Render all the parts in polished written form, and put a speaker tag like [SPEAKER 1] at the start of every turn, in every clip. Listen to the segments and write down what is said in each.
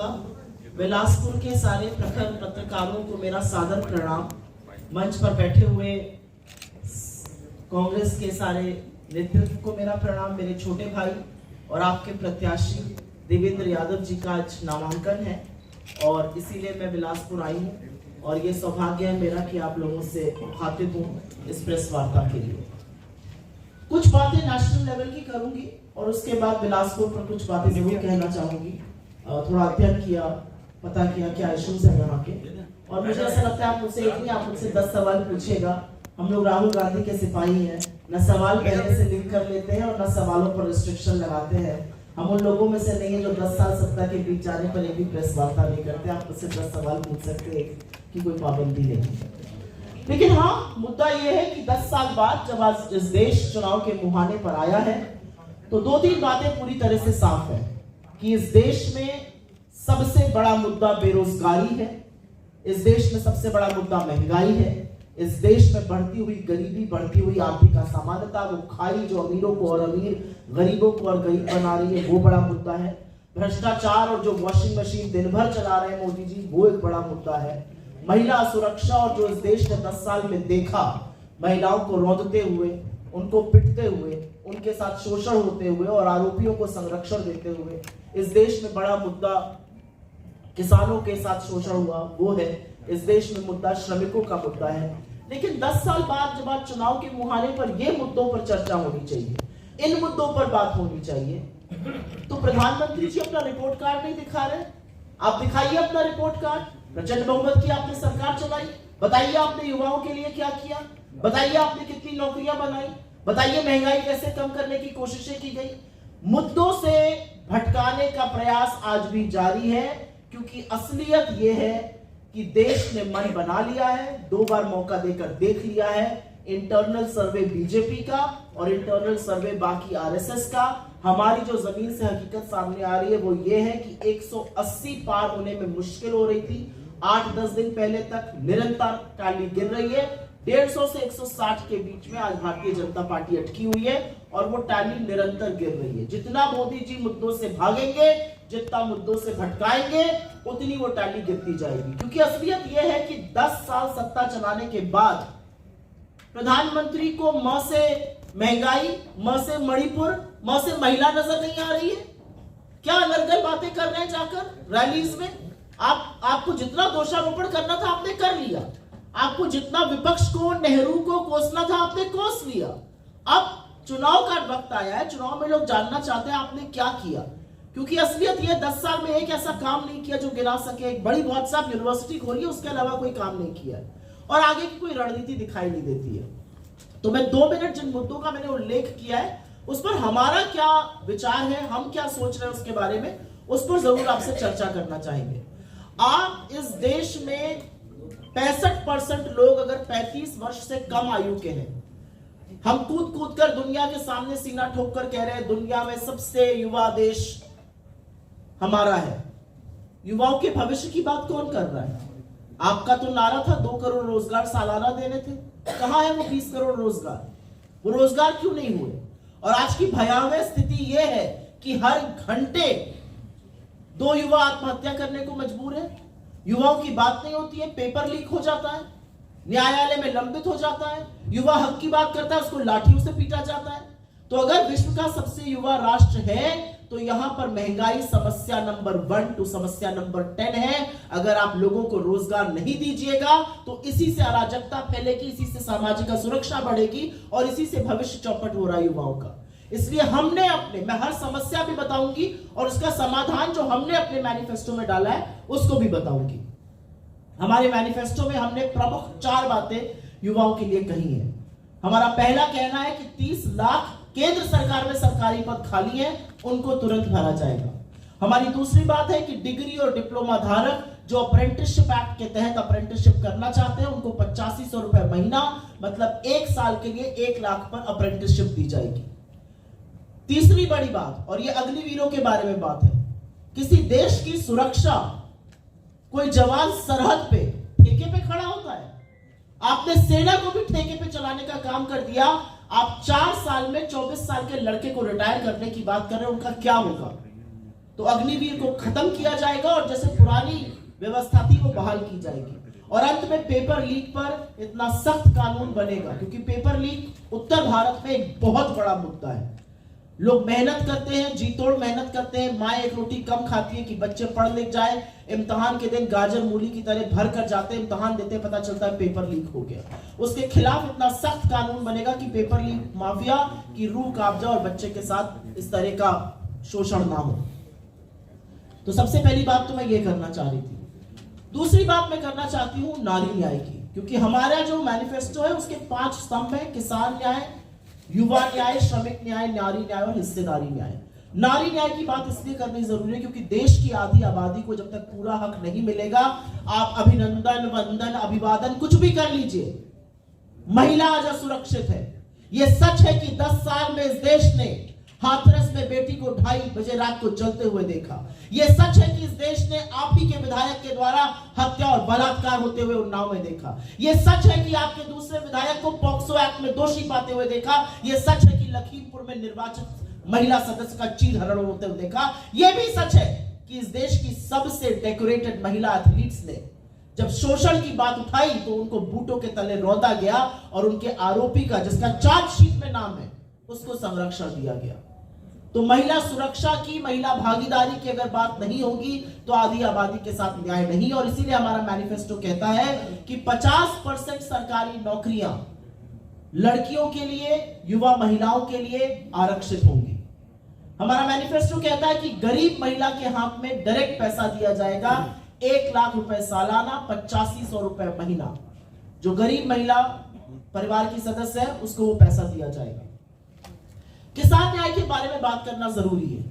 [SPEAKER 1] चाहूंगा। बिलासपुर के सारे प्रखर पत्रकारों को मेरा सादर प्रणाम। मंच पर बैठे हुए कांग्रेस के सारे नेतृत्व को मेरा प्रणाम। मेरे छोटे भाई और आपके प्रत्याशी देवेंद्र यादव जी का आज नामांकन है और इसीलिए मैं बिलासपुर आई हूँ और ये सौभाग्य है मेरा कि आप लोगों से मुखातिब हूँ इस प्रेस वार्ता के लिए। कुछ बातें नेशनल लेवल की करूंगी और उसके बाद बिलासपुर पर कुछ बातें जरूर कहना चाहूंगी। थोड़ा अध्ययन किया, पता किया क्या इश्यूज है यहाँ के, और मुझे ऐसा लगता है आप मुझसे एक नहीं, आप मुझसे 10 सवाल पूछेगा। हम लोग राहुल गांधी के सिपाही हैं, न सवाल पहले से लिंक कर लेते हैं और न सवालों पर रिस्ट्रिक्शन लगाते हैं। हम उन लोगों में से नहीं है जो 10 साल सत्ता के बीच जाने पर एक भी प्रेस वार्ता नहीं करते। आप मुझसे 10 सवाल पूछ सकते हैं कि कोई पाबंदी नहीं। लेकिन हाँ, मुद्दा यह है कि 10 साल बाद जब आज इस देश चुनाव के मुहाने पर आया है तो 2-3 बातें पूरी तरह से साफ है कि इस देश में सबसे बड़ा मुद्दा बेरोजगारी है, इस देश में सबसे बड़ा मुद्दा महंगाई है, इस देश में बढ़ती हुई गरीबी, बढ़ती हुई आर्थिक असमानता, वो खाई जो अमीरों को और अमीर गरीबों को और गरीब बना रही है, वो बड़ा मुद्दा है। भ्रष्टाचार और जो वॉशिंग मशीन दिन भर चला रहे हैं मोदी जी, वो एक बड़ा मुद्दा है। महिला सुरक्षा और जो इस देश ने 10 साल में देखा, महिलाओं को रौंदते हुए, उनको पिटते हुए, उनके साथ शोषण होते हुए और आरोपियों को संरक्षण देते हुए, इस देश में बड़ा मुद्दा किसानों के साथ शोषण हुआ, वो है। इस देश में मुद्दा श्रमिकों का मुद्दा है। लेकिन 10 साल बाद जब आज चुनाव के मुहाने पर ये मुद्दों पर चर्चा होनी चाहिए, इन मुद्दों पर बात होनी चाहिए, तो प्रधानमंत्री जी अपना रिपोर्ट कार्ड नहीं दिखा रहे। आप दिखाइए अपना रिपोर्ट कार्ड। प्रचंड बहुमत की आपने सरकार चलाई, बताइए आपने युवाओं के लिए क्या किया, बताइए आपने कितनी नौकरियां बनाई, बताइए महंगाई कैसे कम करने की कोशिशें की गई। मुद्दों से भटकाने का प्रयास आज भी जारी है, क्योंकि असलियत यह है कि देश ने मन बना लिया है, 2 बार मौका देकर देख लिया है। इंटरनल सर्वे बीजेपी का और इंटरनल सर्वे बाकी आरएसएस का। हमारी जो जमीन से हकीकत सामने आ रही है वो ये है कि 180 पार होने में मुश्किल हो रही थी। 8-10 दिन पहले तक निरंतर टैली गिर रही है। 150 से 160 के बीच में आज भारतीय जनता पार्टी अटकी हुई है और वो टैली निरंतर गिर रही है। जितना मोदी जी मुद्दों से भागेंगे, जितना मुद्दों से भटकाएंगे, उतनी वो टैली गिरती जाएगी। क्योंकि असलियत यह है कि 10 साल सत्ता चलाने के बाद प्रधानमंत्री को म से महंगाई, म से मणिपुर, म से महिला नजर नहीं आ रही है। क्या अलग बातें कर रहे हैं जाकर रैलीज में। आपको जितना दोषारोपण करना था आपने कर लिया, आपको जितना विपक्ष को, नेहरू को कोसना था आपने कोस लिया। अब चुनाव का वक्त आया है, चुनाव में लोग जानना चाहते हैं आपने क्या किया। क्योंकि असलियत ये 10 साल में एक ऐसा काम नहीं किया जो गिना सके। एक बड़ी व्हाट्सएप यूनिवर्सिटी खोली है, उसके अलावा कोई काम नहीं किया है और आगे की कोई रणनीति दिखाई नहीं देती है। तो मैं 2 मिनट जिन मुद्दों का मैंने उल्लेख किया है उस पर हमारा क्या विचार है, हम क्या सोच रहे हैं उसके बारे में, उस पर जरूर आपसे चर्चा करना चाहेंगे। आप इस देश में 65% लोग अगर 35 वर्ष से कम आयु के हैं, हम कूद कूद कर दुनिया के सामने सीना ठोक कर कह रहे हैं दुनिया में सबसे युवा देश हमारा है। युवाओं के भविष्य की बात कौन कर रहा है? आपका तो नारा था 2 करोड़ रोजगार सालाना देने थे, कहां है वो 20 करोड़ रोजगार? वो रोजगार क्यों नहीं हुए? और आज की भयावह स्थिति यह है कि हर घंटे 2 युवा आत्महत्या करने को मजबूर है। युवाओं की बात नहीं होती है, पेपर लीक हो जाता है, न्यायालय में लंबित हो जाता है, युवा हक की बात करता है उसको लाठियों से पीटा जाता है। तो अगर विश्व का सबसे युवा राष्ट्र है तो यहां पर महंगाई समस्या नंबर 1 टू समस्या नंबर 10 है। अगर आप लोगों को रोजगार नहीं दीजिएगा तो इसी से अराजकता फैलेगी, इसी से सामाजिक असुरक्षा बढ़ेगी और इसी से भविष्य चौपट हो रहा है युवाओं का। इसलिए हमने मैं हर समस्या भी बताऊंगी और उसका समाधान जो हमने अपने मैनिफेस्टो में डाला है उसको भी बताऊंगी। हमारे मैनिफेस्टो में हमने प्रमुख 4 बातें युवाओं के लिए कही है। हमारा पहला कहना है कि 30 लाख केंद्र सरकार में सरकारी पद खाली है, उनको तुरंत भरा जाएगा। हमारी दूसरी बात है कि डिग्री और डिप्लोमा धारक जो अप्रेंटिसशिप एक्ट के तहत अप्रेंटिसशिप करना चाहते हैं उनको 8500 रुपए महीना, मतलब 1 साल के लिए 1 लाख पर अप्रेंटिसशिप दी जाएगी। तीसरी बड़ी बात, और ये अग्निवीरों के बारे में बात है, किसी देश की सुरक्षा, कोई जवान सरहद पे ठेके पे खड़ा होता है, आपने सेना को भी ठेके पे चलाने का काम कर दिया। आप 4 साल में 24 साल के लड़के को रिटायर करने की बात कर रहे हैं, उनका क्या होगा? तो अग्निवीर को खत्म किया जाएगा और जैसे पुरानी व्यवस्था थी वो बहाल की जाएगी। और अंत में पेपर लीक पर इतना सख्त कानून बनेगा, क्योंकि पेपर लीक उत्तर भारत में एक बहुत बड़ा मुद्दा है। लोग मेहनत करते हैं, जी तोड़ मेहनत करते हैं, माँ एक रोटी कम खाती है कि बच्चे पढ़ लिख जाए, इम्तिहान के दिन गाजर मूली की तरह भर कर जाते हैं, इम्तिहान देते हैं, पता चलता है पेपर लीक हो गया। उसके खिलाफ इतना सख्त कानून बनेगा कि पेपर लीक माफिया की रूह कांप जाए और बच्चे के साथ इस तरह का शोषण ना हो। तो सबसे पहली बात तो मैं ये करना चाह रही थी। दूसरी बात मैं करना चाहती हूँ नारी न्याय की, क्योंकि हमारा जो मैनिफेस्टो है उसके 5 स्तंभ है: किसान न्याय, युवा न्याय, श्रमिक न्याय, नारी न्याय और हिस्सेदारी न्याय। नारी न्याय की बात इसलिए करनी जरूरी है क्योंकि देश की आधी आबादी को जब तक पूरा हक नहीं मिलेगा, आप अभिनंदन, वंदन, अभिवादन कुछ भी कर लीजिए, महिला आज असुरक्षित है। यह सच है कि 10 साल में इस देश ने हाथरस में बेटी को 2:30 बजे रात को जलते हुए देखा। यह सच है कि इस देश ने आप ही के विधायक के द्वारा हत्या और बलात्कार होते हुए उन्नाव में देखा। यह सच है कि आपके दूसरे विधायक को पॉक्सो एक्ट में दोषी पाते हुए देखा। यह सच है कि लखीमपुर में निर्वाचित महिला सदस्य का चीरहरण होते हुए देखा। यह भी सच है कि इस देश की सबसे डेकोरेटेड महिला एथलीट्स ने जब शोषण की बात उठाई तो उनको बूटों के तले रौंदा गया और उनके आरोपी का, जिसका चार्जशीट में नाम है, उसको संरक्षण दिया गया। तो महिला सुरक्षा की, महिला भागीदारी की अगर बात नहीं होगी तो आधी आबादी के साथ न्याय नहीं। और इसीलिए हमारा मैनिफेस्टो कहता है कि 50% सरकारी नौकरियां लड़कियों के लिए, युवा महिलाओं के लिए आरक्षित होंगी। हमारा मैनिफेस्टो कहता है कि गरीब महिला के हाथ में डायरेक्ट पैसा दिया जाएगा, 1 लाख रुपए सालाना, 8500 रुपए महीना। जो गरीब महिला परिवार की सदस्य है उसको वो पैसा दिया जाएगा। किसान न्याय के बारे में बात करना जरूरी है।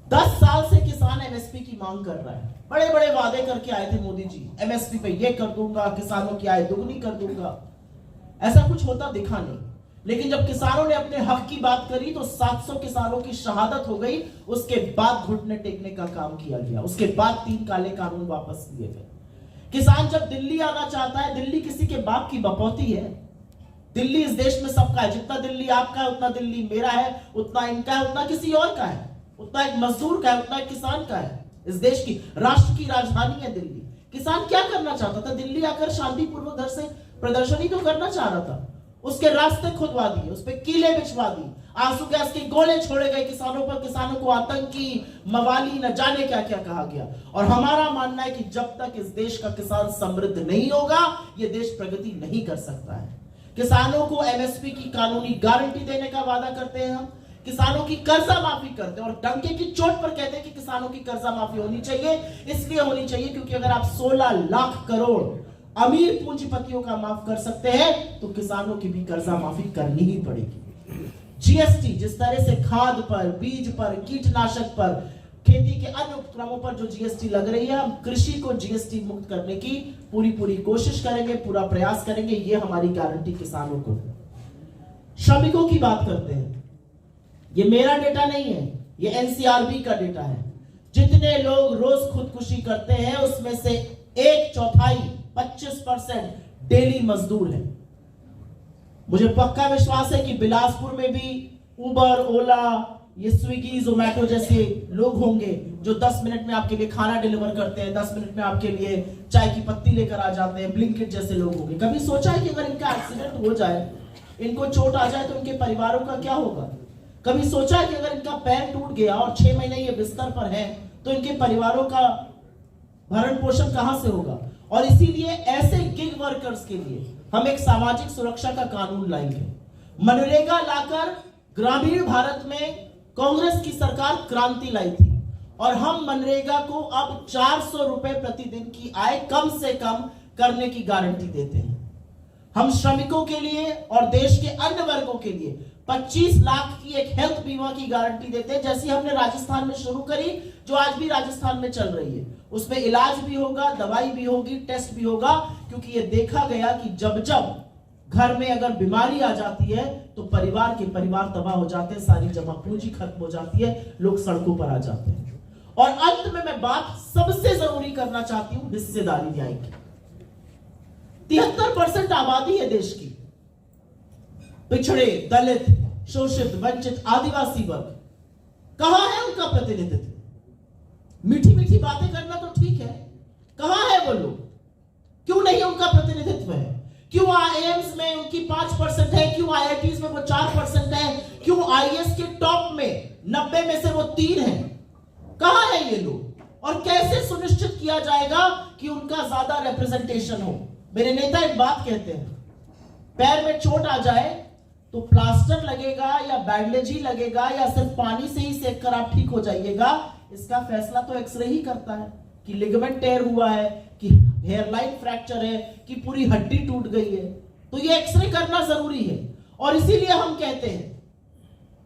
[SPEAKER 1] 10 साल से किसान एमएसपी की मांग कर रहा है। बड़े बड़े वादे करके आए थे मोदी जी, एमएसपी पे ये कर दूंगा, किसानों की आय दुगनी कर दूंगा। ऐसा कुछ होता दिखा नहीं। लेकिन जब किसानों ने अपने हक की बात करी तो 700 किसानों की शहादत हो गई। उसके बाद घुटने टेकने का काम किया गया। उसके बाद 3 काले कानून वापस लिए गए। किसान जब दिल्ली आना चाहता है, दिल्ली किसी के बाप की बपौती है। दिल्ली इस देश में सबका है। जितना दिल्ली आपका है उतना दिल्ली मेरा है, उतना इनका है, उतना किसी और का है, उतना एक मजदूर का है, उतना एक किसान का है। इस देश की, राष्ट्र की राजधानी है दिल्ली। किसान क्या करना चाहता था? दिल्ली आकर शांतिपूर्वक घर से प्रदर्शनी तो करना चाह रहा था। उसके रास्ते खुदवा दिए, उस पे कीले बिछवा दी, आंसू गैस के गोले छोड़े गए किसानों पर। किसानों को आतंकी, मवाली, न जाने क्या क्या कहा गया। और हमारा मानना है कि जब तक इस देश का किसान समृद्ध नहीं होगा, यह देश प्रगति नहीं कर सकता है। किसानों को एमएसपी की कानूनी गारंटी देने का वादा करते हैं हम। किसानों की कर्जा माफी करते हैं और डंके की चोट पर कहते हैं कि किसानों की कर्जा माफी होनी चाहिए। इसलिए होनी चाहिए क्योंकि अगर आप 16 लाख करोड़ अमीर पूंजीपतियों का माफ कर सकते हैं तो किसानों की भी कर्जा माफी करनी ही पड़ेगी। जीएसटी, जिस तरह से खाद पर, बीज पर, कीटनाशक पर, खेती के अन्य उपक्रमों पर जो जीएसटी लग रही है, हम कृषि को जीएसटी मुक्त करने की पूरी कोशिश करेंगे, पूरा प्रयास करेंगे। ये हमारी गारंटी किसानों को। श्रमिकों की बात करते हैं। ये मेरा डेटा नहीं है, ये एनसीआरबी का डेटा है। जितने लोग रोज खुदकुशी करते हैं उसमें से 1/4 25% डेली मजदूर है। मुझे पक्का विश्वास है कि बिलासपुर में भी उबर, ओला, ये स्विगी, जोमैटो जैसे लोग होंगे जो 10 मिनट में आपके लिए खाना डिलीवर करते हैं, 10 मिनट में आपके लिए चाय की पत्ती लेकर आ जाते हैं। ब्लिंकिट जैसे लोग होंगे। कभी सोचा है कि अगर इनका एक्सीडेंट हो जाए, इनको चोट आ जाए तो इनके परिवारों का क्या होगा? कभी सोचा है कि अगर इनका पैर टूट गया और 6 महीने ये बिस्तर पर है तो इनके परिवारों का भरण पोषण कहां से होगा? और इसीलिए ऐसे गिग वर्कर्स के लिए हम एक सामाजिक सुरक्षा का कानून लाएंगे। मनरेगा लाकर ग्रामीण भारत में कांग्रेस की सरकार क्रांति लाई थी और हम मनरेगा को अब 400 रुपए प्रतिदिन की आय कम से कम करने की गारंटी देते हैं। हम श्रमिकों के लिए और देश के अन्य वर्गों के लिए 25 लाख की एक हेल्थ बीमा की गारंटी देते हैं, जैसी हमने राजस्थान में शुरू करी, जो आज भी राजस्थान में चल रही है। उसमें इलाज भी होगा, दवाई भी होगी, टेस्ट भी होगा, क्योंकि यह देखा गया कि जब जब घर में अगर बीमारी आ जाती है तो परिवार तबाह हो जाते हैं, सारी जमा पूंजी खत्म हो जाती है, लोग सड़कों पर आ जाते हैं। और अंत में मैं बात सबसे जरूरी करना चाहती हूं हिस्सेदारी न्याय की। 73% आबादी है देश की, पिछड़े, दलित, शोषित, वंचित, आदिवासी वर्ग, कहां है उनका प्रतिनिधित्व? मीठी मीठी बातें करना तो ठीक है, कहां है वो लोग? क्यों नहीं उनका प्रतिनिधित्व है? क्यों आईएम्स में उनकी 5% है? क्यों आईआईटीज में वो 4% है? क्यों आईएएस के टॉप में 90 में से वो 3 है? कहां है ये लोग? और कैसे सुनिश्चित किया जाएगा कि उनका ज्यादा रिप्रेजेंटेशन हो? मेरे नेता एक बात कहते हैं, पैर में चोट आ जाए तो प्लास्टर लगेगा या बैंडेज ही लगेगा या सिर्फ पानी से ही सेक कर आप ठीक हो जाइएगा, इसका फैसला तो एक्सरे ही करता है कि लिगामेंट टेयर हुआ है, कि हेयरलाइन फ्रैक्चर है, कि पूरी हड्डी टूट गई है। तो ये एक्सरे करना जरूरी है। और इसीलिए हम कहते हैं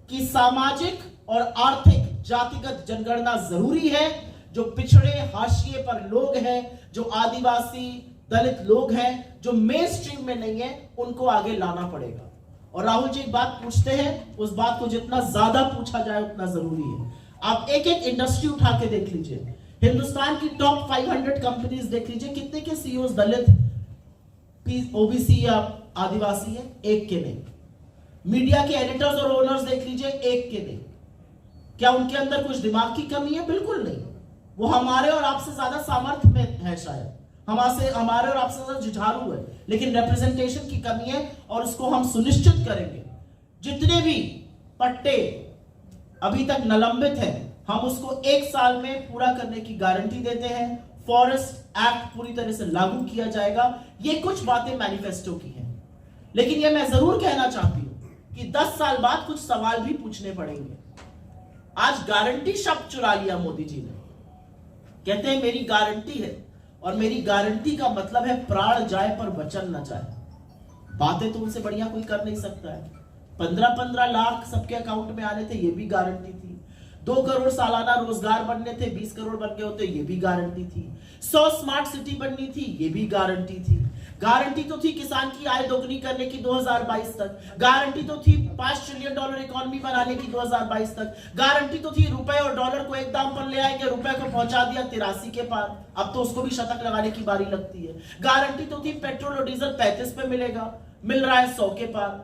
[SPEAKER 1] कि सामाजिक और आर्थिक जातिगत जनगणना जरूरी है। जो पिछड़े हाशिए पर लोग हैं, जो आदिवासी दलित लोग हैं, जो मेन स्ट्रीम में नहीं है, उनको आगे लाना पड़ेगा। और राहुल जी एक बात पूछते हैं, उस बात को जितना ज्यादा पूछा जाए उतना जरूरी है। आप एक एक इंडस्ट्री उठा के देख लीजिए, हिंदुस्तान की टॉप 500 कंपनीज देख लीजिए, कितने के सीईओ दलित, ओबीसी या आदिवासी है? एक के नहीं। मीडिया के एडिटर्स और ओनर्स देख लीजिए, एक के नहीं। क्या उनके अंदर कुछ दिमाग की कमी है? बिल्कुल नहीं। वो हमारे और आपसे ज्यादा सामर्थ्य में है, शायद हमारे और आपसे ज्यादा जुझारू है, लेकिन रिप्रेजेंटेशन की कमी है और उसको हम सुनिश्चित करेंगे। जितने भी पट्टे अभी तक निलंबित हैं, हम उसको 1 साल में पूरा करने की गारंटी देते हैं। फॉरेस्ट एक्ट पूरी तरह से लागू किया जाएगा। ये कुछ बातें मैनिफेस्टो की हैं, लेकिन ये मैं जरूर कहना चाहती हूं कि 10 साल बाद कुछ सवाल भी पूछने पड़ेंगे। आज गारंटी शब्द चुरा लिया मोदी जी ने। कहते हैं मेरी गारंटी है, और मेरी गारंटी का मतलब है प्राण जाए पर वचन न जाए। बातें तो उनसे बढ़िया कोई कर नहीं सकता है। 15-15 लाख सबके अकाउंट में आने थे, ये भी गारंटी थी। 2 करोड़ सालाना रोजगार बनने थे, 20 करोड़ बन गए होते, ये भी गारंटी थी। 100 स्मार्ट सिटी बननी थी, ये भी गारंटी थी। गारंटी तो थी किसान की आय दोगुनी करने की 2022 तक। गारंटी तो थी $5 ट्रिलियन इकोनॉमी बनाने की 2022 तक। गारंटी तो थी रुपए और डॉलर को एक दाम पर ले आएंगे, रुपए को पहुंचा दिया 83 के पार। अब तो उसको भी शतक लगाने की बारी लगती है। गारंटी तो थी पेट्रोल और डीजल 35 पे मिलेगा, मिल रहा है 100 के पार।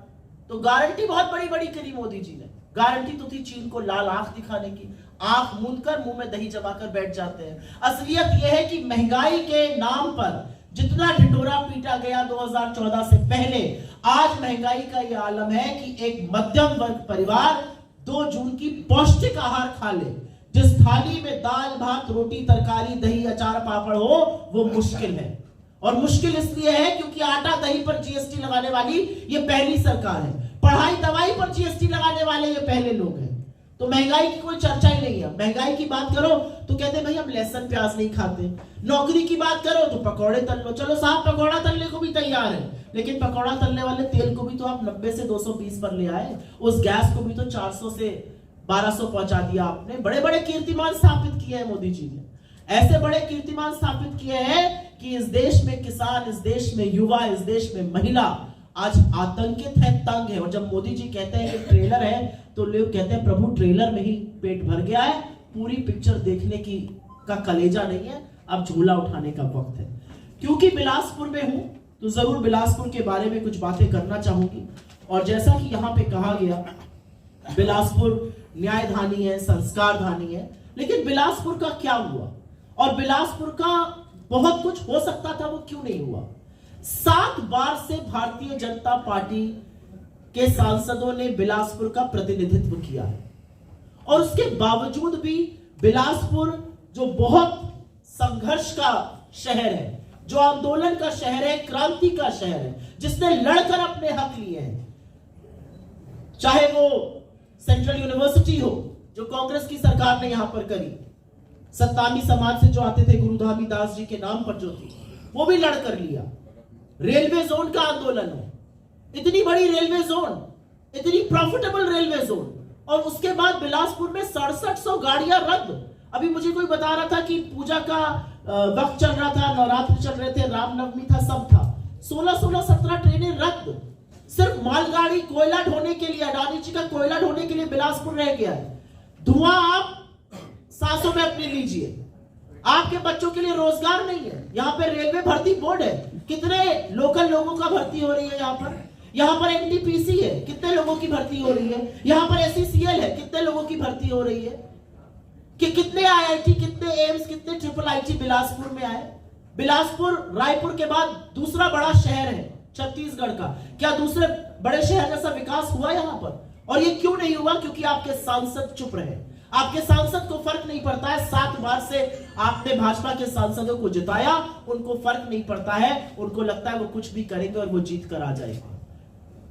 [SPEAKER 1] तो गारंटी बहुत बड़ी बड़ी करी मोदी जी ने। गारंटी तो थी चीन को लाल आंख दिखाने की, आंख मूंदकर मुंह में दही जमाकर बैठ जाते हैं। असलियत यह है कि महंगाई के नाम पर जितना ढिंढोरा पीटा गया 2014 से पहले, आज महंगाई का यह आलम है कि एक मध्यम वर्ग परिवार 2 जून की पौष्टिक आहार खा ले, जिस थाली में दाल भात रोटी तरकारी दही अचार पापड़ हो, वो मुश्किल है। और मुश्किल इसलिए है क्योंकि आटा दही पर जीएसटी लगाने वाली ये पहली सरकार है, पढ़ाई दवाई पर जीएसटी लगाने वाले ये पहले लोग हैं। तो महंगाई की कोई चर्चा ही नहीं है। महंगाई की बात करो तो कहते हैं भाई हम लहसुन प्याज नहीं खाते। नौकरी की बात करो तो पकौड़े तल लो। चलो साहब, पकौड़ा तलने को भी तैयार है, लेकिन पकौड़ा तलने वाले तेल को भी तो आप 90 से 220 पर ले आए। उस गैस को भी तो 400 से 1200 पहुंचा दिया आपने। बड़े बड़े कीर्तिमान स्थापित किए हैं मोदी जी ने। ऐसे बड़े कीर्तिमान स्थापित किए हैं कि इस देश में किसान, इस देश में युवा, इस देश में महिला आज आतंकित है, तंग है। और जब मोदी जी कहते हैं कि ट्रेलर है, तो लोग कहते हैं प्रभु ट्रेलर में ही पेट भर गया है, पूरी पिक्चर देखने की का कलेजा नहीं है, अब झूला उठाने का वक्त है। क्योंकि बिलासपुर में हूं तो जरूर बिलासपुर के बारे में कुछ बातें करना चाहूंगी। और जैसा कि यहाँ पे कहा गया, बिलासपुर न्याय धानी है, संस्कार धानी है, लेकिन बिलासपुर का क्या हुआ और बिलासपुर का बहुत कुछ हो सकता था, वो क्यों नहीं हुआ? 7 बार से भारतीय जनता पार्टी के सांसदों ने बिलासपुर का प्रतिनिधित्व किया है, और उसके बावजूद भी बिलासपुर जो बहुत संघर्ष का शहर है, जो आंदोलन का शहर है, क्रांति का शहर है, जिसने लड़कर अपने हक लिए हैं, चाहे वो सेंट्रल यूनिवर्सिटी हो जो कांग्रेस की सरकार ने यहां पर करी, सत्तामी समाज से जो आते थे, गुरुधामी दास जी के नाम पर जो थी, वो भी लड़कर लिया। रेलवे जोन का आंदोलन हो, इतनी बड़ी रेलवे जोन, इतनी प्रॉफिटेबल रेलवे जोन, और उसके बाद बिलासपुर में 6700 गाड़ियां रद्द। अभी मुझे कोई बता रहा था कि पूजा का वक्त चल रहा था, नवरात्र चल रहे थे, रामनवमी था, सब था, 16-17 ट्रेनें रद्द। सिर्फ मालगाड़ी कोयला ढोने के लिए, अडानी जी का कोयला ढोने के लिए बिलासपुर रह गया है। धुआं आप सांसों में अपने लीजिए। आपके बच्चों के लिए रोजगार नहीं है। यहाँ पे रेलवे भर्ती बोर्ड है, कितने लोकल लोगों का भर्ती हो रही है यहाँ पर एनटीपीसी है, कितने लोगों की भर्ती हो रही है, यहाँ पर एससीसीएल है, कितने लोगों की भर्ती हो रही है। कि कितने आईआईटी, कितने एम्स, कितने ट्रिपल आईटी बिलासपुर में आए। बिलासपुर रायपुर के बाद दूसरा बड़ा शहर है छत्तीसगढ़ का। क्या दूसरे बड़े शहर जैसा विकास हुआ यहां पर? और ये क्यों नहीं हुआ? क्योंकि आपके सांसद चुप रहे। आपके सांसद को फर्क नहीं पड़ता है। 7 बार से आपने भाजपा के सांसदों को जिताया, उनको फर्क नहीं पड़ता है। उनको लगता है वो कुछ भी करेंगे और वो जीत कर आ जाएगा।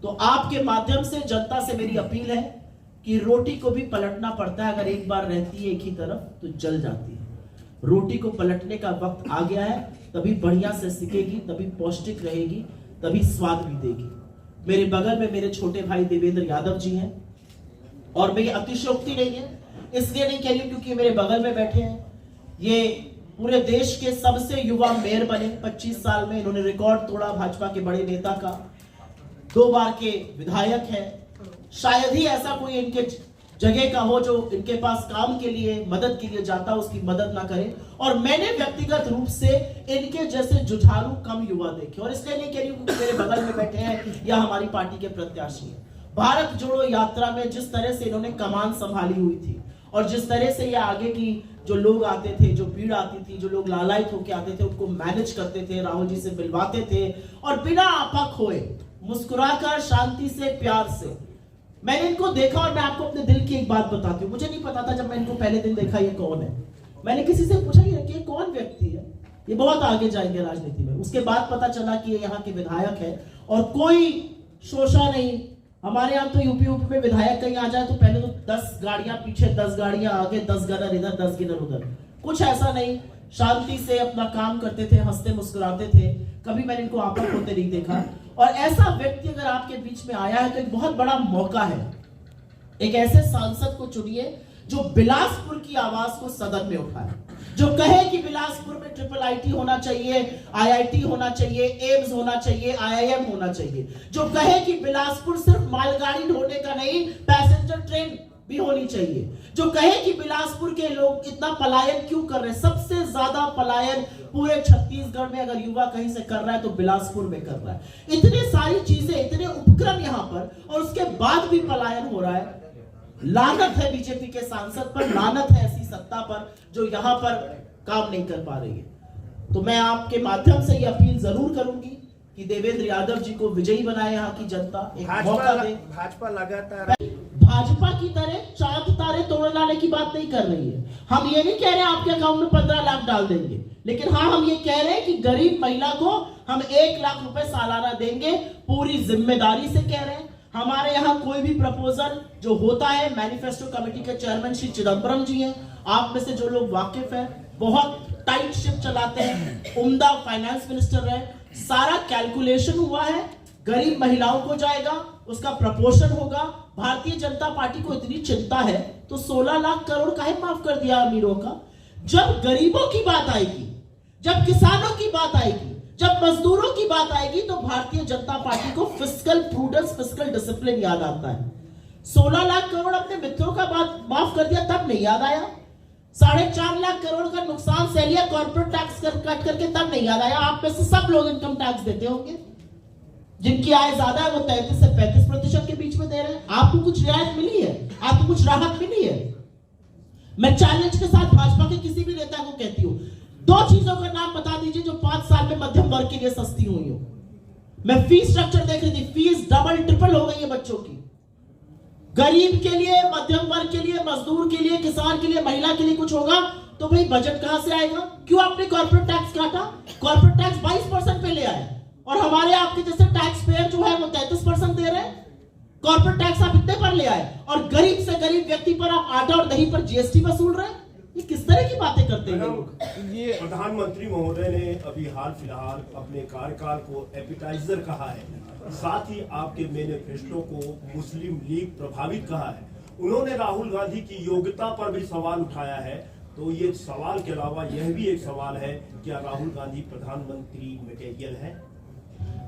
[SPEAKER 1] तो आपके माध्यम से जनता से मेरी अपील है कि रोटी को भी पलटना पड़ता है। अगर एक बार रहती है एक ही तरफ तो जल जाती है। रोटी को पलटने का वक्त आ गया है, तभी बढ़िया से सिकेगी, तभी पौष्टिक रहेगी, तभी स्वाद भी देगी। मेरे बगल में मेरे छोटे भाई देवेंद्र यादव जी हैं, और मेरी अतिशयोक्ति नहीं है, इसलिए नहीं कह रही क्योंकि मेरे बगल में बैठे हैं। ये पूरे देश के सबसे युवा मेयर बने 25 साल में। इन्होंने रिकॉर्ड तोड़ा भाजपा के बड़े नेता का। 2 बार के विधायक हैं। शायद ही ऐसा कोई इनके जगह का हो जो इनके पास काम के लिए, मदद के लिए जाता, उसकी मदद ना करे। और मैंने व्यक्तिगत रूप से इनके जैसे जुझारू कम युवा देखे। और इसलिए नहीं कह रही हूं क्योंकि मेरे बगल में बैठे हैं या हमारी पार्टी के प्रत्याशी हैं। भारत जोड़ो यात्रा में जिस तरह से इन्होंने कमान संभाली हुई थी, और जिस तरह से ये आगे की जो लोग आते थे, जो भीड़ आती थी, जो लोग लालायित होकर आते थे, उनको मैनेज करते थे, राहुल जी से मिलवाते थे, और बिना आपा खोए, मुस्कुराकर, शांति से, प्यार से मैंने इनको देखा। और मैं आपको अपने दिल की एक बात बताती हूँ। मुझे नहीं पता था जब मैं इनको पहले दिन देखा ये कौन है। मैंने किसी से पूछा कि ये कौन व्यक्ति है, ये बहुत आगे जाएंगे राजनीति में। उसके बाद पता चला कि ये यहाँ के विधायक है, और कोई शोषा नहीं। हमारे यहाँ तो यूपी में विधायक कहीं आ जाए तो पहले तो 10 गाड़ियां पीछे, 10 गाड़ियां आगे, 10 गनर इधर, 10 गिनर उधर। कुछ ऐसा नहीं, शांति से अपना काम करते थे, हंसते मुस्कुराते थे। कभी मैंने इनको आपस होते नहीं देखा। और ऐसा व्यक्ति अगर आपके बीच में आया है तो एक बहुत बड़ा मौका है। एक ऐसे सांसद को चुनिए जो बिलासपुर की आवाज को सदन में उठाए, जो कहे कि बिलासपुर में ट्रिपल आईटी होना चाहिए, आईआईटी होना चाहिए, एम्स होना चाहिए, आईआईएम होना चाहिए, जो कहे कि बिलासपुर सिर्फ मालगाड़ी ढोने का नहीं, पैसेंजर ट्रेन भी होनी चाहिए, जो कहे कि बिलासपुर के लोग इतना पलायन क्यों कर रहे हैं। सबसे ज्यादा पलायन पूरे छत्तीसगढ़ में अगर युवा कहीं से कर रहा है तो बिलासपुर में कर रहा है। इतनी सारी चीजें, इतने उपक्रम यहाँ पर, और उसके बाद भी पलायन हो रहा है। लानत है बीजेपी के सांसद पर, लानत है ऐसी सत्ता पर जो यहाँ पर काम नहीं कर पा रही है। तो मैं आपके माध्यम से ये अपील जरूर करूंगी कि देवेंद्र यादव जी को विजयी बनाए यहाँ की जनता, एक मौका दे।
[SPEAKER 2] भाजपा लगातार
[SPEAKER 1] भाजपा की तरह चांद तारे तोड़ लाने की बात नहीं कर रही है। हम ये नहीं कह रहे आपके अकाउंट में 15 लाख डाल देंगे, लेकिन हाँ हम ये कह रहे हैं कि गरीब महिला को हम 1 लाख रुपए सालाना देंगे, पूरी जिम्मेदारी से कह रहे हैं। हमारे यहाँ कोई भी प्रपोजल जो होता है, मैनिफेस्टो कमेटी के चेयरमैन श्री चिदम्बरम जी हैं, आप में से जो लोग वाकिफ हैं, बहुत टाइट शिप चलाते हैं, उम्दा फाइनेंस मिनिस्टर रहे, सारा कैलकुलेशन हुआ है, गरीब महिलाओं को जाएगा, उसका प्रपोर्शन होगा। भारतीय जनता पार्टी को इतनी चिंता है तो 16 लाख करोड़ काहे माफ कर दिया अमीरों का। जब गरीबों की बात आएगी, जब किसानों की बात आएगी, जब मजदूरों की बात आएगी तो भारतीय जनता पार्टी को फिस्कल प्रूडेंस, फिस्कल डिसिप्लिन याद आता है। 16 लाख करोड़ अपने मित्रों का बात माफ कर दिया तब नहीं याद आया। 4.5 लाख करोड़ का नुकसान सह लिया कॉर्पोरेट टैक्स कट करके तब नहीं याद आया। आप में से सब लोग इनकम टैक्स देते होंगे, जिनकी आय ज्यादा है वो 33 से 35% के बीच में दे रहे हैं। आपको कुछ रियायत मिली है? आपको कुछ राहत मिली है? मैं चैलेंज के साथ भाजपा के किसी भी नेता को कहती हूं, 2 चीजों का नाम बता दीजिए जो 5 साल में मध्यम वर्ग के लिए सस्ती हुई हो। मैं फीस स्ट्रक्चर देख रही थी, फीस डबल ट्रिपल हो गई है बच्चों की। गरीब के लिए, मध्यम वर्ग के लिए, मजदूर के लिए, किसान के लिए, महिला के लिए कुछ होगा तो भाई बजट कहां से आएगा? क्यों आपने कॉर्पोरेट टैक्स काटा? कॉर्पोरेट टैक्स 22% पे ले आए, और हमारे आपके जैसे टैक्स पेयर जो है वो 33% दे रहे हैं। कॉर्पोरेट टैक्स आप इतने पर ले आए, और गरीब से गरीब व्यक्ति पर आप आटा और दही पर जीएसटी वसूल रहे हैं। ये किस तरह की बातें करते हैं?
[SPEAKER 2] ये प्रधानमंत्री महोदय ने अभी हाल फिलहाल अपने कार्यकाल को एपिटाइजर कहा है, साथ ही आपके मैनिफेस्टो को मुस्लिम लीग प्रभावित कहा है। उन्होंने राहुल गांधी की योग्यता पर भी सवाल उठाया है। तो ये सवाल के अलावा यह भी एक सवाल है, क्या राहुल गांधी प्रधानमंत्री मटेरियल है?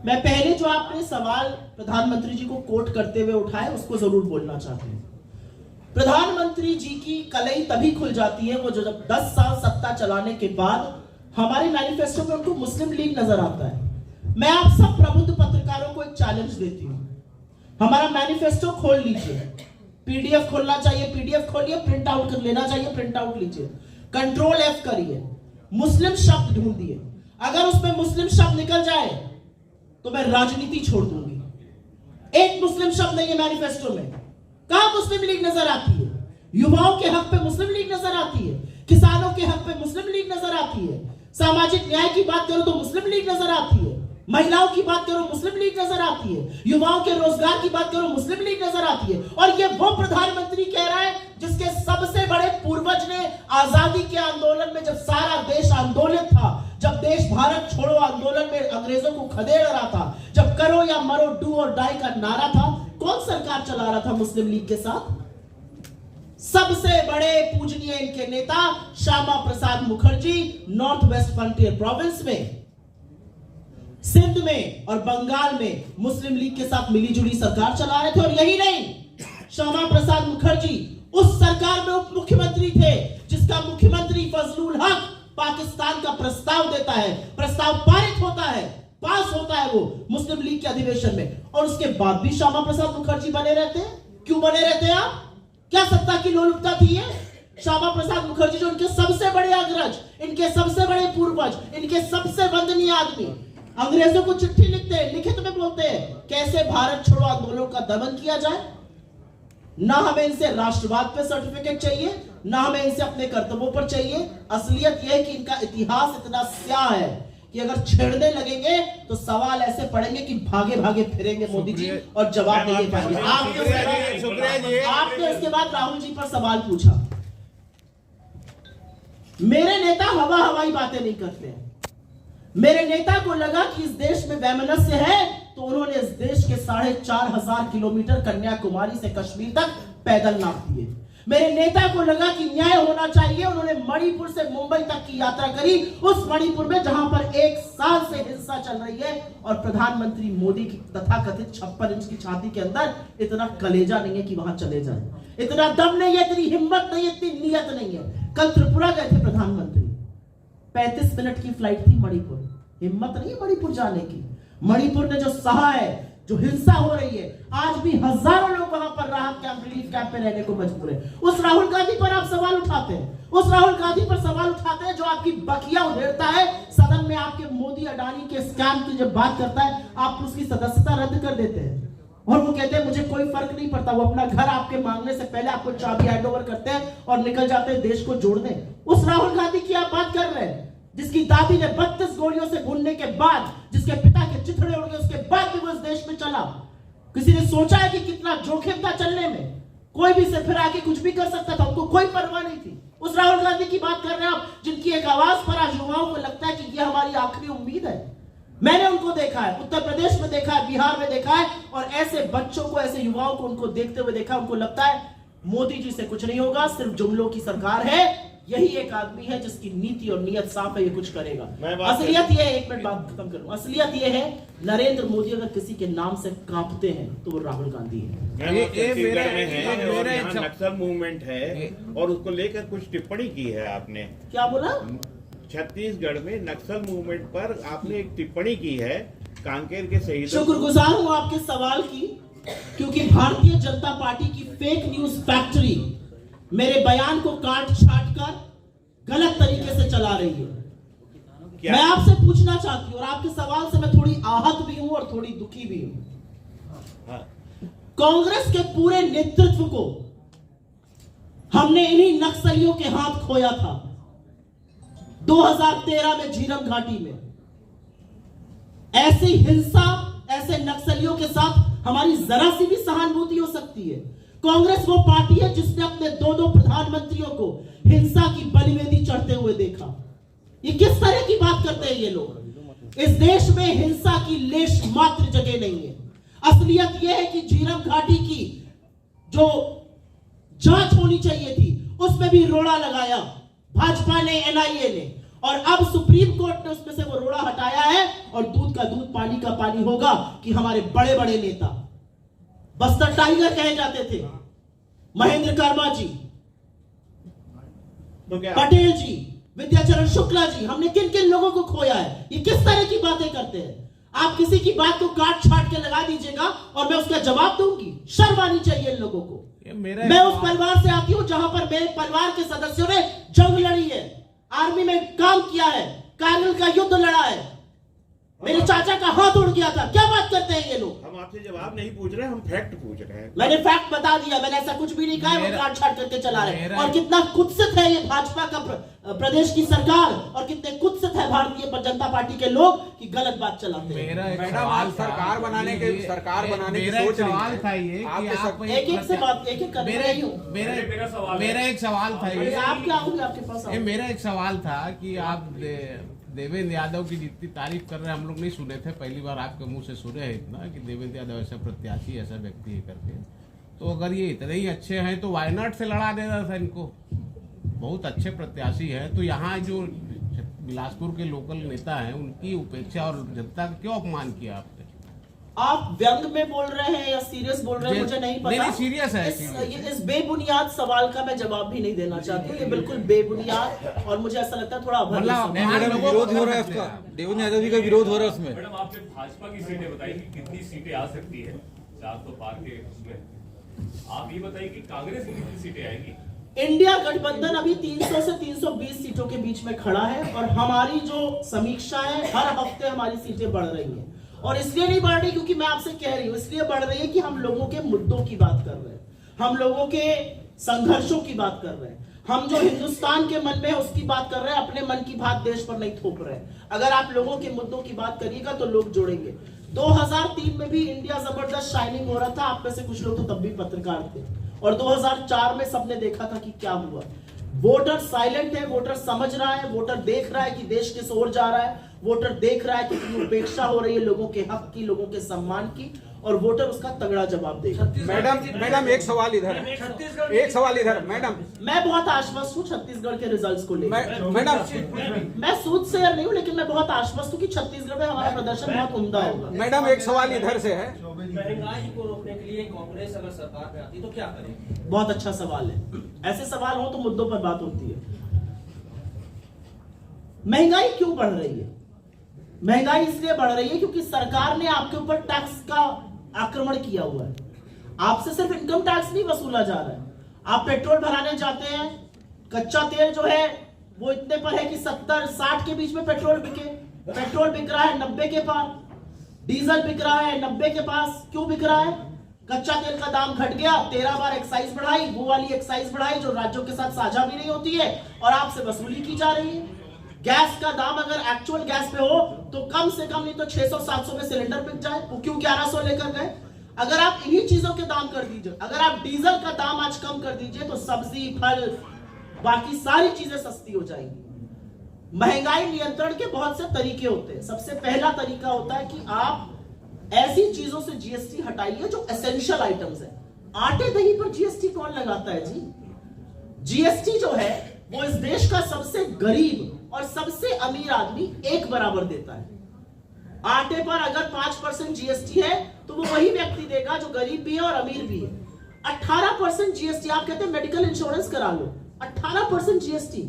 [SPEAKER 1] मैं पहले जो आपने सवाल प्रधानमंत्री जी को कोट करते हुए उठाए उसको जरूर बोलना चाहते हैं। प्रधानमंत्री जी की कलई तभी खुल जाती है वो जब 10 साल सत्ता चलाने के बाद हमारे मैनिफेस्टो में उनको मुस्लिम लीग नजर आता है। मैं आप सब प्रबुद्ध पत्रकारों को एक चैलेंज देती हूं, हमारा मैनिफेस्टो खोल लीजिए, पीडीएफ खोलना चाहिए, पीडीएफ खोलिए, प्रिंट आउट कर लेना चाहिए, प्रिंट आउट लीजिए, कंट्रोल F करिए, मुस्लिम शब्द ढूंढिए, अगर उसमें मुस्लिम शब्द निकल जाए तो मैं राजनीति छोड़ दूंगी। एक मुस्लिम शब्द नहीं है मैनिफेस्टो में। कहां मुस्लिम लीग नजर आती है? युवाओं के हक पे मुस्लिम लीग नजर आती है, किसानों के हक पे मुस्लिम लीग नजर आती है, सामाजिक न्याय की बात करो तो मुस्लिम लीग नजर आती है, महिलाओं की बात करो मुस्लिम लीग नजर आती है, युवाओं के रोजगार की बात करो मुस्लिम लीग नजर आती है। और ये वो प्रधानमंत्री कह रहा है जिसके सबसे बड़े पूर्वज ने आजादी के आंदोलन में, जब सारा देश आंदोलित था, जब देश भारत छोड़ो आंदोलन में अंग्रेजों को खदेड़ रहा था, जब करो या मरो, डू और डाई का नारा था, कौन सरकार चला रहा था मुस्लिम लीग के साथ? सबसे बड़े पूजनीय इनके नेता Shyama Prasad Mukherjee north west frontier province में, सिंध में और बंगाल में मुस्लिम लीग के साथ मिलीजुली सरकार चला रहे थे। और यही नहीं, श्यामा प्रसाद मुखर्जी उस सरकार में उप मुख्यमंत्री थे जिसका मुख्यमंत्री फजलुल हक पाकिस्तान का प्रस्ताव देता है, प्रस्ताव पारित होता है, पास होता है वो मुस्लिम लीग के अधिवेशन में, और उसके बाद भी श्यामा प्रसाद मुखर्जी बने रहते हैं। क्यों बने रहते हैं आप? क्या सत्ता की लोलुपता थी ये? श्यामा प्रसाद मुखर्जी जो इनके सबसे बड़े अग्रज, इनके सबसे बड़े पूर्वज, इनके सबसे वंदनीय आदमी, अंग्रेजों को चिट्ठी लिखते हैं, लिखित में बोलते हैं कैसे भारत छोड़ो आंदोलन का दमन किया जाए। ना हमें इनसे राष्ट्रवाद पे सर्टिफिकेट चाहिए, ना हमें इनसे अपने कर्तव्यों पर चाहिए। असलियत यह है कि इनका इतिहास इतना स्याह है कि अगर छेड़ने लगेंगे तो सवाल ऐसे पड़ेंगे कि भागे भागे फिरेंगे मोदी जी और जवाब नहीं दे पाएंगे। आपने इसके बाद राहुल जी पर सवाल पूछा। मेरे नेता हवाई बातें नहीं करते हैं। मेरे नेता को लगा कि इस देश में वैमनस्य है तो उन्होंने इस देश के 4,500 किलोमीटर कन्याकुमारी से कश्मीर तक पैदल नाप दिए। मेरे नेता को लगा कि न्याय होना चाहिए, उन्होंने मणिपुर से मुंबई तक की यात्रा करी, उस मणिपुर में जहां पर 1 साल से हिंसा चल रही है और प्रधानमंत्री मोदी की तथाकथित 56 इंच की छाती के अंदर इतना कलेजा नहीं है कि वहां चले जाए, इतना दम नहीं है, इतनी हिम्मत नहीं है, इतनी नियत नहीं है। कल त्रिपुरा गए थे प्रधानमंत्री, 35 मिनट की फ्लाइट थी मणिपुर, हिम्मत नहीं है मणिपुर जाने की। मणिपुर ने जो सहा है, जो हिंसा हो रही है, आज भी हजारों लोग वहां पर राहत कैंप, रिलीफ कैंप में रहने को मजबूर है। उस राहुल गांधी पर आप सवाल उठाते हैं, उस राहुल गांधी पर सवाल उठाते हैं जो आपकी बखिया उधेड़ता है, सदन में आपके मोदी अडानी के स्कैम की जब बात करता है आप उसकी सदस्यता रद्द कर देते हैं और वो कहते हैं मुझे कोई फर्क नहीं पड़ता। वो अपना घर आपके मांगने से पहले आपको चाबी हैंड ओवर करते हैं और निकल जाते हैं देश को जोड़ने। उस राहुल गांधी की आप बात कर रहे हैं जिसकी दादी ने 32 गोलियों से भूनने के बाद, जिसके पिता के चिथड़े उड़ गए उसके बाद भी वो इस देश में चला। किसी ने सोचा है कि कितना जोखिम था चलने में? कोई भी से फिर आके कुछ भी कर सकता था, उनको कोई परवाह नहीं थी। उस राहुल गांधी की बात कर रहे हैं आप जिनकी एक आवाज पर आज युवाओं को लगता है कि ये हमारी आखिरी उम्मीद है। मैंने उनको देखा है, उत्तर प्रदेश में देखा है, बिहार में देखा है, और ऐसे बच्चों को, ऐसे युवाओं को उनको देखते हुए देखा, उनको लगता है मोदी जी से कुछ नहीं होगा, सिर्फ जुमलों की सरकार है। यही एक आदमी है जिसकी नीति और नियत साफ है, ये कुछ करेगा। असलियत ये है, एक मिनट बात खत्म करूं, असलियत ये है नरेंद्र मोदी अगर किसी के नाम से कांपते हैं तो वो राहुल गांधी है।
[SPEAKER 3] ये नक्सल मूवमेंट है और उसको लेकर कुछ टिप्पणी की है आपने।
[SPEAKER 1] क्या बोला?
[SPEAKER 3] छत्तीसगढ़ में नक्सल मूवमेंट पर आपने एक टिप्पणी की है, कांकेर के शहीद।
[SPEAKER 1] शुक्रगुजार हूं आपके सवाल की, क्योंकि भारतीय जनता पार्टी की फेक न्यूज फैक्ट्री मेरे बयान को काट छाट कर गलत तरीके से चला रही है। मैं आपसे पूछना चाहती हूं और आपके सवाल से मैं थोड़ी आहत भी हूं और थोड़ी दुखी भी हूं। कांग्रेस के पूरे नेतृत्व को हमने इन्हीं नक्सलियों के हाथ खोया था 2013 में झीरम घाटी में। ऐसी हिंसा, ऐसे नक्सलियों के साथ हमारी जरा सी भी सहानुभूति हो सकती है? कांग्रेस वो पार्टी है जिसने अपने 2 प्रधानमंत्रियों को हिंसा की बलिवेदी चढ़ते हुए देखा। ये किस तरह की बात करते हैं ये लोग? इस देश में हिंसा की लेश मात्र जगह नहीं है। असलियत यह है कि झीरम घाटी की जो जांच होनी चाहिए थी उसमें भी रोड़ा लगाया भाजपा ने, एनआईए ने, और अब सुप्रीम कोर्ट ने उसमें से वो रोड़ा हटाया है और दूध का दूध पानी का पानी होगा कि हमारे बड़े बड़े नेता, बस्तर टाइगर कहे जाते थे, महेंद्र कर्मा जी, पटेल जी, विद्याचरण शुक्ला जी, हमने किन किन लोगों को खोया है? ये किस तरह की बातें करते हैं? आप किसी की बात को काट छाट के लगा दीजिएगा और मैं उसका जवाब दूंगी। शर्म आनी चाहिए इन लोगों को। मैं उस परिवार से आती हूं जहां पर मेरे परिवार के सदस्यों ने जंग लड़ी है, आर्मी में काम किया है, कारगिल का युद्ध लड़ा है, मेरे चाचा का हाथ उड़ गया था। क्या बात करते हैं ये लोग?
[SPEAKER 3] हम आपसे जवाब नहीं पूछ रहे, हम फैक्ट पूछ रहे हैं।
[SPEAKER 1] मैंने फैक्ट बता दिया, मैंने ऐसा कुछ भी नहीं कहा, वो काट छाट करके चला रहे हैं। और कितना कुत्सित है ये भाजपा का प्रदेश की सरकार, और कितने कुत्सित है भारतीय जनता पार्टी के लोग कि गलत बात चलाते हैं।
[SPEAKER 4] मैडम सरकार बनाने की सोच
[SPEAKER 5] सवाल था ये कि आप
[SPEAKER 1] एक से बात एक एक कर रही हूँ।
[SPEAKER 5] मेरा एक सवाल था ये,
[SPEAKER 1] आप क्या होंगे आपके पास?
[SPEAKER 5] मेरा एक सवाल था कि आप देवेंद्र यादव की जितनी तारीफ कर रहे हैं हम लोग नहीं सुने थे, पहली बार आपके मुंह से सुने हैं इतना कि देवेंद्र यादव ऐसा प्रत्याशी ऐसा व्यक्ति है करके। तो अगर ये इतने ही अच्छे हैं तो वायनाड से लड़ा देना था इनको, बहुत अच्छे प्रत्याशी हैं। तो यहाँ जो बिलासपुर के लोकल नेता हैं उनकी उपेक्षा और जनता का क्यों अपमान किया आपने?
[SPEAKER 1] आप व्यंग में बोल रहे हैं या सीरियस बोल रहे हैं मुझे नहीं पता।
[SPEAKER 5] नहीं सीरियस है।
[SPEAKER 1] इस बेबुनियाद सवाल का मैं जवाब भी नहीं देना चाहती हूँ, ये बिल्कुल बेबुनियाद और मुझे ऐसा लगता है थोड़ा
[SPEAKER 6] मैडम विरोध हो रहा है उसका, देवेंद्र यादव जी का विरोध हो रहा है उसमें।
[SPEAKER 7] मैडम आपने भाजपा की सीटें बताई कि कितनी सीटें आ सकती है 400 पार के उसमें, आप ये बताइए कि कांग्रेस की कितनी सीटें आएंगी?
[SPEAKER 1] इंडिया गठबंधन अभी 300 से 320 सीटों के बीच में खड़ा है, और हमारी जो समीक्षा है हर हफ्ते हमारी सीटें बढ़ रही हैं। और इसलिए नहीं बढ़ रही क्योंकि मैं आपसे कह रही हूं, इसलिए बढ़ रही है कि हम लोगों के मुद्दों की बात कर रहे हैं, हम लोगों के संघर्षों की बात कर रहे हैं, हम जो हिंदुस्तान के मन में है उसकी बात कर रहे हैं, अपने मन की बात देश पर नहीं थोप रहे हैं। अगर आप लोगों के मुद्दों की बात करिएगा तो लोग जुड़ेंगे। 2003 में भी इंडिया जबरदस्त शाइनिंग हो रहा था, आप में से कुछ लोग तो तब भी पत्रकार थे, और 2004 में सबने देखा था कि क्या हुआ। वोटर साइलेंट है, वोटर समझ रहा है, वोटर देख रहा है कि देश किस ओर जा रहा है, वोटर देख रहा है कि कितनी उपेक्षा हो रही है लोगों के हक की, लोगों के सम्मान की, और वोटर उसका तगड़ा जवाब देगा।
[SPEAKER 4] मैडम एक सवाल इधर, मैडम
[SPEAKER 1] मैं बहुत आश्वस्त हूँ छत्तीसगढ़ के रिजल्ट्स को लेकर।
[SPEAKER 4] मैडम
[SPEAKER 1] मैं सूद शेयर नहीं हूँ, लेकिन मैं बहुत आश्वस्त हूँ कि छत्तीसगढ़ में हमारा प्रदर्शन बहुत उम्दा होगा।
[SPEAKER 4] मैडम एक सवाल इधर से है,
[SPEAKER 8] महंगाई को रोकने के लिए कांग्रेस अगर सरकार में आती तो क्या करेगी?
[SPEAKER 1] बहुत अच्छा सवाल है, ऐसे सवाल हो तो मुद्दों पर बात होती है। महंगाई क्यों बढ़ रही है? महंगाई इसलिए बढ़ रही है क्योंकि सरकार ने आपके ऊपर टैक्स का आक्रमण किया हुआ है। आपसे सिर्फ इनकम टैक्स नहीं वसूला जा रहा है, आप पेट्रोल भराने जाते हैं, कच्चा तेल जो है वो इतने पर है कि 70-60 के बीच में पेट्रोल बिके, पेट्रोल बिक रहा है 90 के पास, डीजल बिक रहा है 90 के पास। क्यों बिक रहा है? कच्चा तेल का दाम घट गया, 13 बार एक्साइज बढ़ाई, वो वाली एक्साइज बढ़ाई जो राज्यों के साथ साझा भी नहीं होती है और आपसे वसूली की जा रही है। गैस का दाम अगर एक्चुअल गैस पे हो तो कम से कम नहीं तो 600-700 में सिलेंडर बिक जाए, वो क्यों 1100 लेकर गए? अगर आप इन्हीं चीजों के दाम कर दीजिए, अगर आप डीजल का दाम आज कम कर दीजिए तो सब्जी, फल, बाकी सारी चीजें सस्ती हो जाएंगी। महंगाई नियंत्रण के बहुत से तरीके होते हैं। सबसे पहला तरीका होता है कि आप ऐसी चीजों से जीएसटी हटाइए जो एसेंशियल आइटम्स है। आटे दही पर जीएसटी कौन लगाता है जी? जीएसटी जो है वो इस देश का सबसे गरीब और सबसे अमीर आदमी एक बराबर देता है। आटे पर अगर 5% जीएसटी है तो वो वही व्यक्ति देगा जो गरीब भी है और अमीर भी है। 18% जीएसटी, आप कहते हैं मेडिकल इंश्योरेंस करा लो, 18% जीएसटी,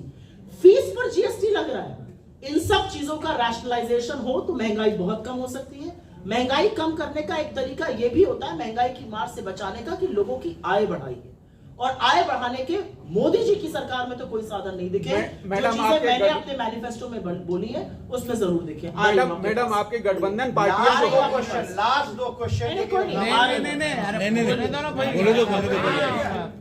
[SPEAKER 1] फीस पर जीएसटी लग रहा है। इन सब चीजों का रैशनलाइजेशन हो तो महंगाई बहुत कम हो सकती है। महंगाई कम करने का एक तरीका यह भी होता है महंगाई की मार से बचाने का कि लोगों की आय बढ़ाइए, और आय बढ़ाने के मोदी जी की सरकार में तो कोई साधन नहीं दिखे।
[SPEAKER 4] मैडम
[SPEAKER 1] मैंने अपने मैनिफेस्टो में बोली है उसमें जरूर दिखे।
[SPEAKER 4] मैडम आपके गठबंधन पार्टियां
[SPEAKER 2] लास्ट दो क्वेश्चन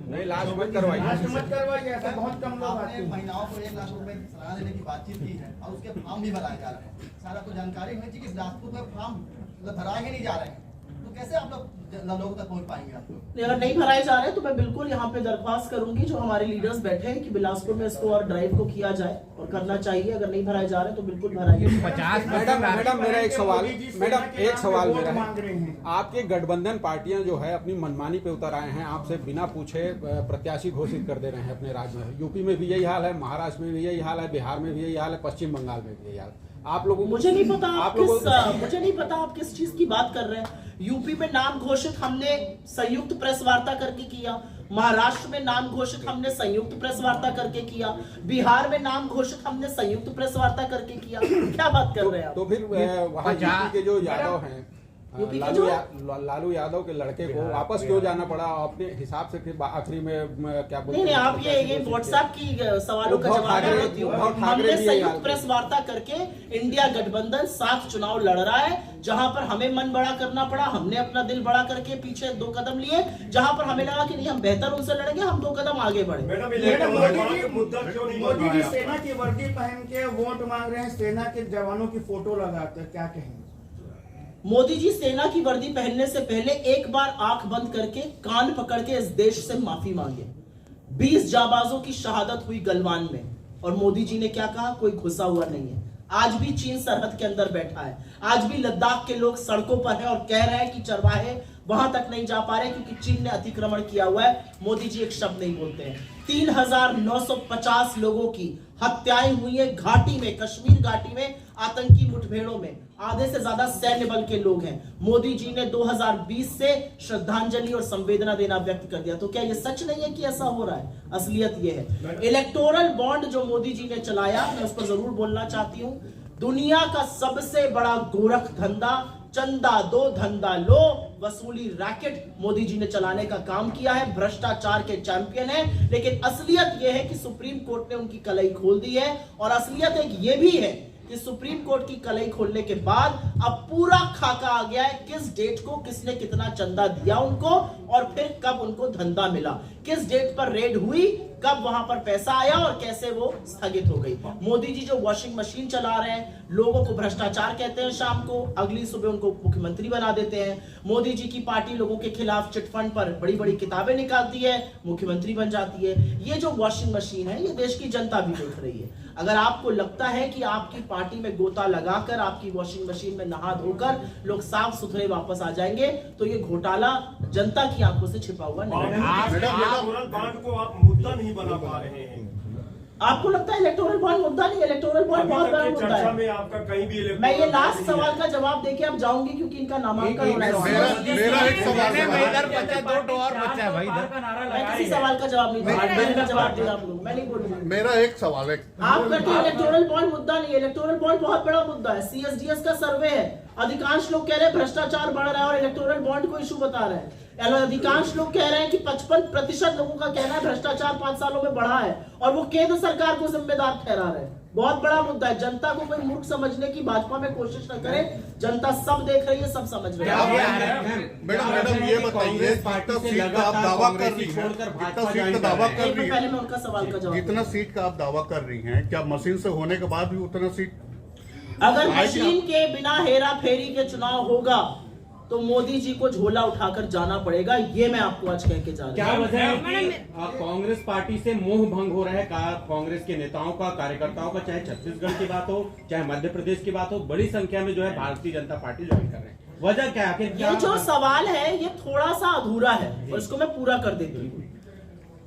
[SPEAKER 4] नहीं लास्ट मत करवाइए।
[SPEAKER 6] ऐसा बहुत कम लोग आपने महिलाओं को 1 लाख रुपए सलाह देने की बातचीत की है और उसके फॉर्म भी भराए जा रहे हैं। सारा को जानकारी होनी चाहिए कि बिलासपुर में फॉर्म भराए ही नहीं जा रहे हैं, तो कैसे आप लोगों तक पहुंच पाएंगे? आप लोग
[SPEAKER 1] अगर नहीं भराए जा रहे हैं तो मैं बिल्कुल यहाँ पे दरख्वास्त करूंगी जो हमारे लीडर्स बैठे हैं कि बिलासपुर में इसको और ड्राइव को किया जाए और करना चाहिए। अगर नहीं भराए जा रहे तो बिल्कुल भराइए।
[SPEAKER 5] 50%
[SPEAKER 4] मैडम मेरा एक सवाल, मेरा है, आपके गठबंधन पार्टियां जो है अपनी मनमानी पे उतर आए हैं, आपसे बिना पूछे प्रत्याशी घोषित कर दे रहे हैं अपने राज्य में। यूपी में भी यही हाल है, महाराष्ट्र में भी यही हाल है, बिहार में भी यही हाल है, पश्चिम बंगाल में भी यही हाल। आप लोगों
[SPEAKER 1] मुझे नहीं पता आप किस चीज की बात कर रहे हैं। यूपी में नाम घोषित हमने संयुक्त प्रेस वार्ता करके किया, महाराष्ट्र में नाम घोषित हमने संयुक्त प्रेस वार्ता करके किया, बिहार में नाम घोषित हमने संयुक्त प्रेस वार्ता करके किया। क्या बात कर रहे हैं आप?
[SPEAKER 4] तो फिर वहाँ यूपी के जो यादव हैं
[SPEAKER 1] यूपी के जो
[SPEAKER 4] लालू यादव के लड़के को वापस क्यों जाना पड़ा अपने हिसाब से? फिर आखिरी में क्या बोलते
[SPEAKER 1] नहीं, आप ये व्हाट्सएप की सवालों का जवाब देती हूँ। हमने संयुक्त प्रेस वार्ता करके इंडिया गठबंधन 7 चुनाव लड़ रहा है, जहां पर हमें मन बड़ा करना पड़ा, हमने अपना दिल बड़ा करके पीछे 2 कदम लिए, जहां पर हमें लगा कि नहीं हम बेहतर उनसे लड़ेंगे, हम 2 कदम आगे बढ़े।
[SPEAKER 9] मोदी जी सेना की वर्दी पहन के वोट मांग रहे हैं, सेना के जवानों की फोटो लगाकर, क्या कहेंगे?
[SPEAKER 1] मोदी जी सेना की वर्दी पहनने से पहले एक बार आंख बंद करके कान पकड़ के इस देश से माफी मांगे। 20 जाबाजों की शहादत हुई गलवान में, और मोदी जी ने क्या कहा? कोई घुसा हुआ नहीं है। आज भी चीन सरहद के अंदर बैठा है, आज भी लद्दाख के लोग सड़कों पर हैं और कह रहे हैं कि चरवाहे वहां तक नहीं जा पा रहे क्योंकि चीन ने अतिक्रमण किया हुआ है। मोदी जी एक शब्द नहीं बोलते हैं। 3950 लोगों की हत्याएं हुई है घाटी में, कश्मीर घाटी में आतंकी मुठभेड़ों में। आधे से ज्यादा सैन्य बल के लोग हैं। मोदी जी ने 2020 से श्रद्धांजलि और संवेदना देना व्यक्त कर दिया। तो क्या ये सच नहीं है कि ऐसा हो रहा है? असलियत ये है। इलेक्टोरल बॉन्ड जो मोदी जी ने चलाया, मैं उस पर जरूर बोलना चाहती हूं। दुनिया का सबसे बड़ा गोरख धंधा, चंदा दो धंधा लो वसूली रैकेट मोदी जी ने चलाने का काम किया है। भ्रष्टाचार के चैंपियन है। लेकिन असलियत यह है कि सुप्रीम कोर्ट ने उनकी कलई खोल दी है, और असलियत एक ये भी है कि सुप्रीम कोर्ट की कलई खोलने के बाद अब पूरा खाका आ गया है किस डेट को किसने कितना चंदा दिया उनको, और फिर कब उनको धंधा मिला, किस डेट पर रेड हुई, कब वहां पर पैसा आया और कैसे वो स्थगित हो गई। मोदी जी जो वॉशिंग मशीन चला रहे हैं, लोगों को भ्रष्टाचार कहते हैं, शाम को अगली सुबह उनको मुख्यमंत्री बना देते हैं। मोदी जी की पार्टी लोगों के खिलाफ चिटफंड पर बड़ी बड़ी किताबें निकालती है, मुख्यमंत्री बन जाती है। ये जो वॉशिंग मशीन है, ये देश की जनता भी देख रही है। अगर आपको लगता है कि आपकी पार्टी में गोता लगाकर, आपकी वॉशिंग मशीन में नहा धोकर लोग साफ सुथरे वापस आ जाएंगे, तो ये घोटाला जनता की आंखों से छिपा हुआ नहीं है।
[SPEAKER 2] बांड को आप मुद्दा नहीं बना पा रहे हैं।
[SPEAKER 1] आपको लगता है इलेक्टोरल बॉन्ड मुद्दा नहीं? इलेक्टोरल बॉन्ड बहुत बड़ा मुद्दा
[SPEAKER 2] चर्चा
[SPEAKER 1] है।
[SPEAKER 2] में आपका कहीं भी
[SPEAKER 1] मैं ये लास्ट सवाल का जवाब देके अब जाऊंगी क्योंकि इनका नामांकन होना है।
[SPEAKER 3] मेरा एक सवाल है।
[SPEAKER 1] मैं किसी सवाल का जवाब नहीं दूंगा, मेरा जवाब देगा आप लोग, मैं नहीं बोलूंगा।
[SPEAKER 3] मेरा एक सवाल है।
[SPEAKER 1] आप कहते हैं इलेक्टोरल बॉन्ड मुद्दा नहीं है। इलेक्टोरल बॉन्ड बहुत बड़ा मुद्दा है। CSDS का सर्वे है, अधिकांश लोग कह रहे हैं भ्रष्टाचार बढ़ रहा है और इलेक्टोरल बॉन्ड को इशू बता रहे हैं। अधिकांश लोग कह रहे हैं कि 55% लोगों का कहना है भ्रष्टाचार 5 सालों में बढ़ा है, और वो केंद्र सरकार को जिम्मेदार ठहरा रहे हैं। बहुत बड़ा मुद्दा है। जनता को कोई मूर्ख समझने की भाजपा में कोशिश न करे। जनता सब देख रही है, सब समझ रही है।
[SPEAKER 3] मैडम ये बताइए, आप दावा कर रही हैं,
[SPEAKER 1] पहले मैं उनका सवाल का जवाब,
[SPEAKER 3] जितना सीट का आप दावा कर रही हैं, क्या मशीन से होने के बाद भी उतना सीट?
[SPEAKER 1] अगर मशीन के बिना हेरा फेरी के चुनाव होगा तो मोदी जी को झोला उठाकर जाना पड़ेगा। ये मैं आपको आज कह के जा रहा हूं।
[SPEAKER 10] क्या वजह है कि कांग्रेस पार्टी से मोह भंग हो रहा है? कांग्रेस के नेताओं का, कार्यकर्ताओं का, चाहे छत्तीसगढ़ की बात हो, चाहे मध्य प्रदेश की बात हो, बड़ी संख्या में जो है भारतीय जनता पार्टी ज्वाइन कर रहे हैं। वजह क्या है?
[SPEAKER 1] ये जो सवाल है ये थोड़ा सा अधूरा है और इसको मैं पूरा कर देती हूँ।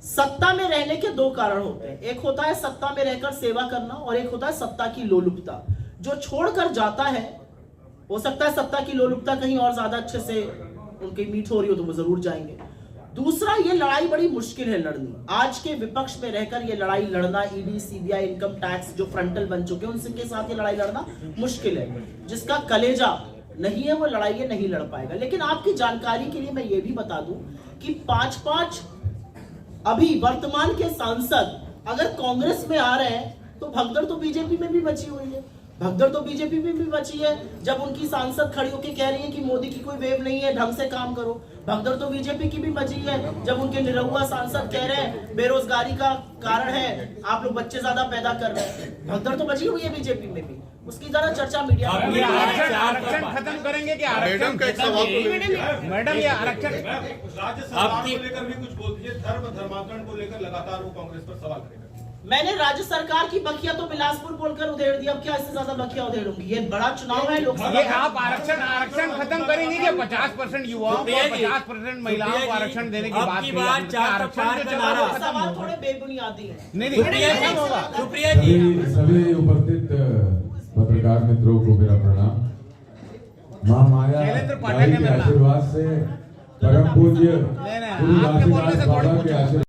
[SPEAKER 1] सत्ता में रहने के 2 कारण होते हैं। एक होता है सत्ता में रहकर सेवा करना, और एक होता है सत्ता की लोलुपता। जो छोड़कर जाता है, हो सकता है सत्ता की लोलुपता कहीं और ज्यादा अच्छे से उनकी मीट हो रही हो तो वो जरूर जाएंगे। दूसरा, ये लड़ाई बड़ी मुश्किल है लड़नी। आज के विपक्ष में रहकर ये लड़ाई लड़ना, ईडी, सीबीआई, इनकम टैक्स जो फ्रंटल बन चुके हैं उनके साथ ये लड़ाई लड़ना मुश्किल है। जिसका कलेजा नहीं है वो लड़ाई ये नहीं लड़ पाएगा। लेकिन आपकी जानकारी के लिए मैं ये भी बता दूं कि 5-5 अभी वर्तमान के सांसद अगर कांग्रेस में आ रहे हैं तो भगदड़ तो बीजेपी में भी बची हुई है। भगदड़ तो बीजेपी में भी बची है। जब उनकी सांसद खड़ी होकर कह रही है कि मोदी की कोई वेव नहीं है, ढंग से काम करो, भगदड़ तो बीजेपी की भी बची है। जब उनके निरहुआ सांसद कह रहे हैं बेरोजगारी का कारण है, आप लोग बच्चे ज्यादा पैदा कर रहे हैं, भगदड़ तो बची हुई है बीजेपी में भी। उसकी ज्यादा चर्चा मीडिया में।
[SPEAKER 5] आरक्षण खत्म करेंगे क्या?
[SPEAKER 3] मैडम का एक सवाल
[SPEAKER 5] मैडम ये आरक्षण
[SPEAKER 2] राज्य सरकार को लेकर भी कुछ बोल दीजिए। धर्मांतरण को लेकर लगातार वो कांग्रेस पर सवाल करेगा।
[SPEAKER 1] मैंने राज्य सरकार की बखिया तो बिलासपुर बोलकर उधेड़ दिया। अब क्या इससे ज्यादा बखिया उधेड़ूंगी? ये बड़ा चुनाव है लोकसभा।
[SPEAKER 5] ये आप आरक्षण खत्म करेंगे कि 50% युवाओं को, 50% महिलाओं को आरक्षण देने की बात की? आरक्षण
[SPEAKER 1] सवाल थोड़े बेबुनियादी है।
[SPEAKER 5] नहीं होगा।
[SPEAKER 11] सभी उपस्थित पत्रकार मित्रों को मेरा प्रणाम। मां माया के आशीर्वाद से परम पूज्य गुरु रामदास बाबा के आशीर्वाद